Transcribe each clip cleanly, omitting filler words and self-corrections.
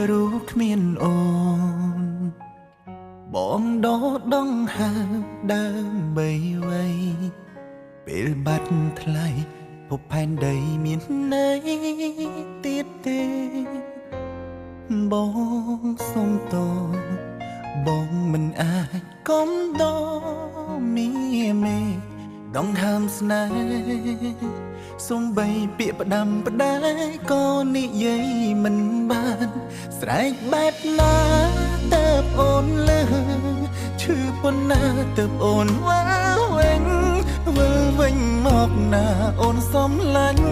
รู้គ្មានអូនបងដកដងហើរដើម្បីໄວពេលបាត់ថ្លៃភពផែនដីមានន័យទៀតទេបងសុំតបងមិនអាចកុំដមីមេដងហើមស្នេហ៍សំបីពាក្យផ្ដាំផ្ដែក៏និយាយមិនបានស្រែកបែបណាតើបអូនលើឈឺប៉ុណ្ណាតើបអូនវ៉ាវិញវិលវិញមកណាអូនសំឡាញ់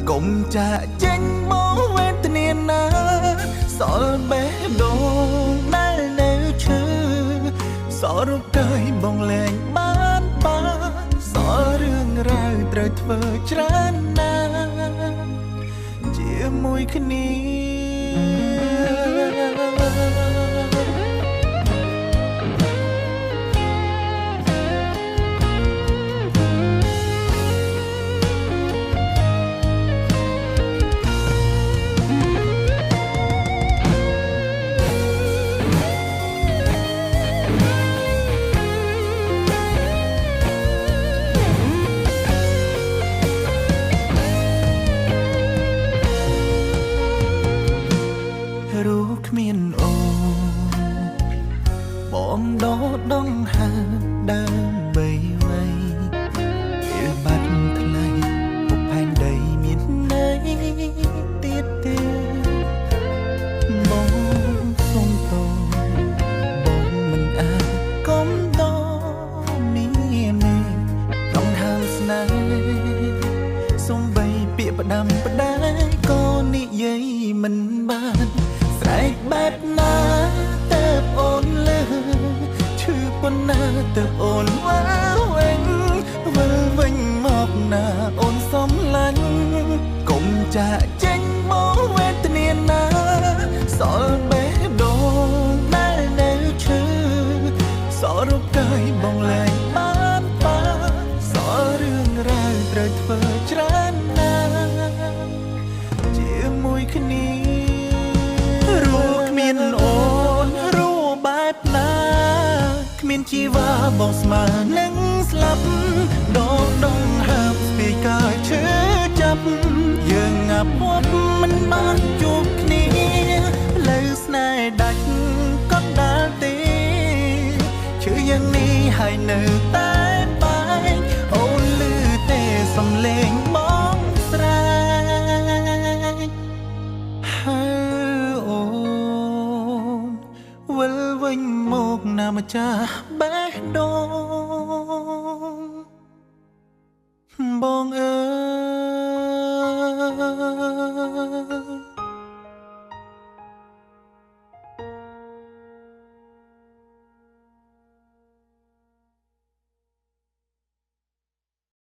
កុំចាក់ចេញមកវេទនាណាសល់បេះដូងដែលនៅឈឺសល់រូបកាយបងលែងបានសល់រឿងរ៉ាវត្រូវធ្វើច្រើនណាស់ជាមួយគ្នាรู้គ្មានអូនបងដកដងហើរដើម្បីໄວពេលបាត់ថ្លៃភពផែនដីមានន័យទៀតទេបងសុំតបងមិនអាចកុំដមីមេដងហើមស្នេហ៍សំបីពាក្យផ្ដាំផ្ដែក៏និយាយមិនបានស្រែកបែបណាតើបអូនលើឈឺប៉ុណ្ណាតើបអូនវ៉ាវិញវិលវិញមកណាអូនសំឡាញ់កុំចាក់ចេញមកវេទនាណាសល់បេះដូងដែលនៅឈឺសល់រូបកាយបងលែងបានសល់រឿងរ៉ាវត្រូវធ្វើច្រើនណាស់ជាមួយគ្នាមានអូនรู้បែបណាគ្មានជីវ៉ាបងស្មើនឹងស្លាប់ដងដងហើបស្ពីកាយឈឺចាប់យើងងាប់ពាត់មិនបានជួបគ្នាលើស្នេហ៍ដាច់ក៏ដាល់ទេឈឺយ៉ាងនេះហើយនៅតែបែកអូនលឺទេសំឡេងបងស្រែកវិលវិញមកណាម្ចាស់បេះដូងបងអើយ